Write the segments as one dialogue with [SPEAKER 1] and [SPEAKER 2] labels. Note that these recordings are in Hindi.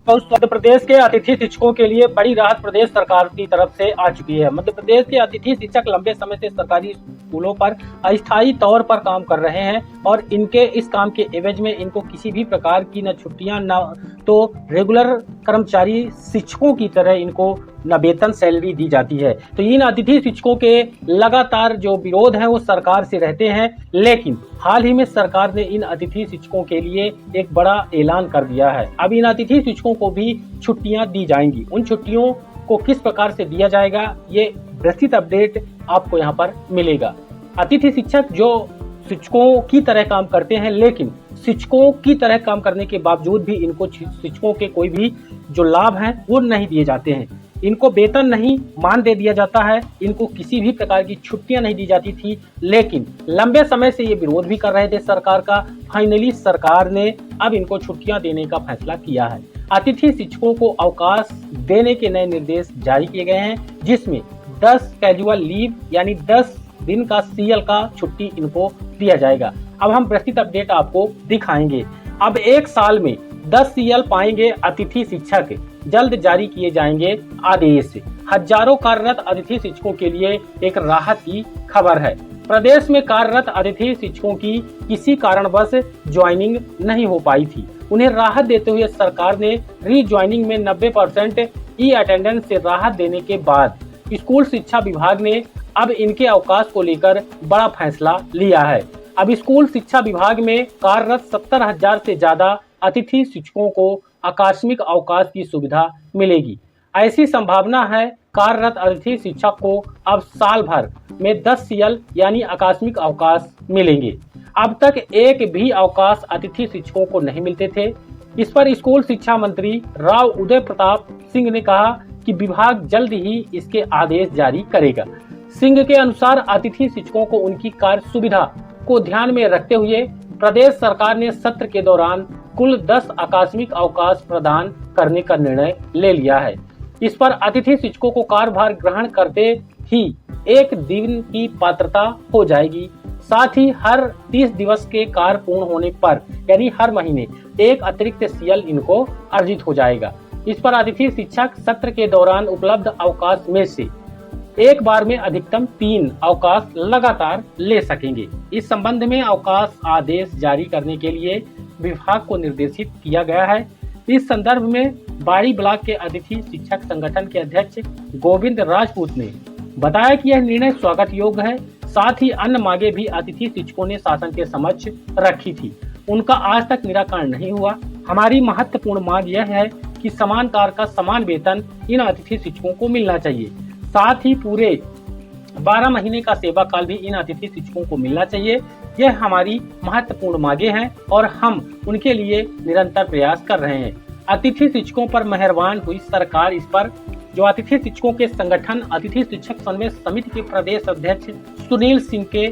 [SPEAKER 1] तो मध्य प्रदेश के अतिथि शिक्षकों के लिए बड़ी राहत प्रदेश सरकार की तरफ से आ चुकी है। मध्य प्रदेश के अतिथि शिक्षक लंबे समय से सरकारी स्कूलों पर अस्थायी तौर पर काम कर रहे हैं और इनके इस काम के एवज में इनको किसी भी प्रकार की न छुट्टियां न तो रेगुलर कर्मचारी शिक्षकों की तरह इनको न वेतन सैलरी दी जाती है। तो इन अतिथि शिक्षकों के लगातार जो विरोध है वो सरकार से रहते हैं, लेकिन हाल ही में सरकार ने इन अतिथि शिक्षकों के लिए एक बड़ा ऐलान कर दिया है। अब इन अतिथि शिक्षकों को भी छुट्टियां दी जाएंगी। उन छुट्टियों को किस प्रकार से दिया जाएगा, ये विस्तृत अपडेट आपको यहाँ पर मिलेगा। अतिथि शिक्षक जो शिक्षकों की तरह काम करते हैं, लेकिन शिक्षकों की तरह काम करने के बावजूद भी इनको शिक्षकों के कोई भी जो लाभ हैं वो नहीं दिए जाते हैं। इनको वेतन नहीं, मान दे दिया जाता है, इनको किसी भी प्रकार की छुट्टियां नहीं दी जाती थी, लेकिन लंबे समय से ये विरोध भी कर रहे थे सरकार का। फाइनली सरकार ने अब इनको छुट्टियां देने का फैसला किया है। अतिथि शिक्षकों को अवकाश देने के नए निर्देश जारी किए गए हैं, जिसमें 10 कैजुअल लीव यानी 10 दिन का सीएल का छुट्टी इनको दिया जाएगा। अब हम विस्तृत अपडेट आपको दिखाएंगे। अब एक साल में 10 सीएल पाएंगे अतिथि शिक्षक, जल्द जारी किए जाएंगे आदेश। हजारों कार्यरत अतिथि शिक्षकों के लिए एक राहत की खबर है। प्रदेश में कार्यरत अतिथि शिक्षकों की किसी कारणवश ज्वाइनिंग नहीं हो पाई थी। उन्हें राहत देते हुए सरकार ने रीज्वाइनिंग में 90% ई अटेंडेंस से राहत देने के बाद स्कूल शिक्षा विभाग ने अब इनके अवकाश को लेकर बड़ा फैसला लिया है। अब स्कूल शिक्षा विभाग में कार्यरत 70,000 से ज्यादा अतिथि शिक्षकों को आकस्मिक अवकाश की सुविधा मिलेगी। ऐसी संभावना है कार्यरत अतिथि शिक्षक को अब साल भर में 10 सीएल यानी आकस्मिक अवकाश मिलेंगे। अब तक एक भी अवकाश अतिथि शिक्षकों को नहीं मिलते थे। इस पर स्कूल शिक्षा मंत्री राव उदय प्रताप सिंह ने कहा कि विभाग जल्द ही इसके आदेश जारी करेगा। सिंह के अनुसार अतिथि शिक्षकों को उनकी कार्य सुविधा को ध्यान में रखते हुए प्रदेश सरकार ने सत्र के दौरान कुल 10 आकस्मिक अवकाश प्रदान करने का निर्णय ले लिया है। इस पर अतिथि शिक्षकों को कार्यभार ग्रहण करते ही 1 दिन की पात्रता हो जाएगी। साथ ही हर 30 दिवस के कार्य पूर्ण होने पर यानी हर महीने एक अतिरिक्त सीएल इनको अर्जित हो जाएगा। इस पर अतिथि शिक्षक सत्र के दौरान उपलब्ध अवकाश में से एक बार में अधिकतम 3 अवकाश लगातार ले सकेंगे। इस संबंध में अवकाश आदेश जारी करने के लिए विभाग को निर्देशित किया गया है। इस संदर्भ में बाड़ी ब्लॉक के अतिथि शिक्षक संगठन के अध्यक्ष गोविंद राजपूत ने बताया कि यह निर्णय स्वागत योग्य है। साथ ही अन्य मांगे भी अतिथि शिक्षकों ने शासन के समक्ष रखी थी, उनका आज तक निराकरण नहीं हुआ। हमारी महत्वपूर्ण मांग यह है कि समान कार्य का समान वेतन इन अतिथि शिक्षकों को मिलना चाहिए। साथ ही पूरे 12 महीने का सेवा काल भी इन अतिथि शिक्षकों को मिलना चाहिए। यह हमारी महत्वपूर्ण मांगे हैं और हम उनके लिए निरंतर प्रयास कर रहे हैं। अतिथि शिक्षकों पर मेहरबान हुई सरकार। इस पर जो अतिथि शिक्षकों के संगठन अतिथि शिक्षक समन्वय समिति के प्रदेश अध्यक्ष सुनील सिंह के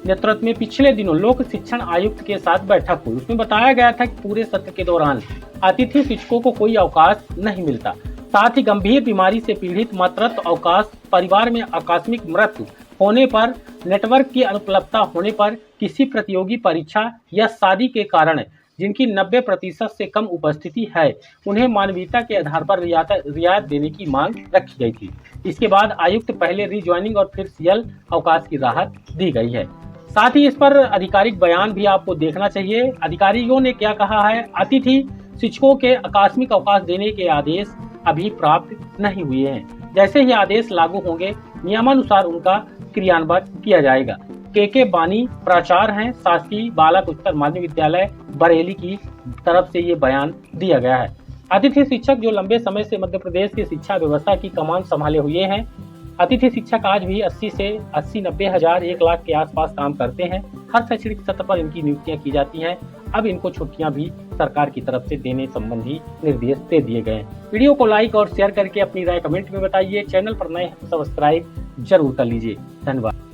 [SPEAKER 1] नेतृत्व में पिछले दिनों लोक शिक्षण आयुक्त के साथ बैठक हुई। उसमें बताया गया था कि पूरे सत्र के दौरान अतिथि शिक्षकों को कोई अवकाश नहीं मिलता। साथ ही गंभीर बीमारी से पीड़ित, मातृत्व अवकाश, परिवार में आकस्मिक मृत्यु होने पर, नेटवर्क की अनुपलब्धता होने पर, किसी प्रतियोगी परीक्षा या शादी के कारण जिनकी 90% से कम उपस्थिति है, उन्हें मानवीयता के आधार पर रियायत देने की मांग रखी गई थी। इसके बाद आयुक्त पहले रीज्वाइनिंग और फिर सीएल अवकाश की राहत दी गई है। साथ ही इस पर आधिकारिक बयान भी आपको देखना चाहिए। अधिकारियों ने क्या कहा है। अतिथि शिक्षकों के आकस्मिक अवकाश देने के आदेश अभी प्राप्त नहीं हुए हैं। जैसे ही आदेश लागू होंगे, नियमानुसार उनका क्रियान्वयन किया जाएगा। के बानी प्राचार्य हैं शासकीय बालक उच्चतर माध्यमिक विद्यालय बरेली की तरफ से ये बयान दिया गया है। अतिथि शिक्षक जो लंबे समय से मध्य प्रदेश की शिक्षा व्यवस्था की कमान संभाले हुए हैं। अतिथि शिक्षक आज भी 80-90 हजार 1 लाख के आसपास काम करते हैं। हर शैक्षणिक सत्र पर इनकी नियुक्तियां की जाती हैं। अब इनको छुट्टियां भी सरकार की तरफ से देने संबंधी निर्देश दे दिए गए हैं। वीडियो को लाइक और शेयर करके अपनी राय कमेंट में बताइए। चैनल पर नए सब्सक्राइब जरूर कर लीजिए। धन्यवाद।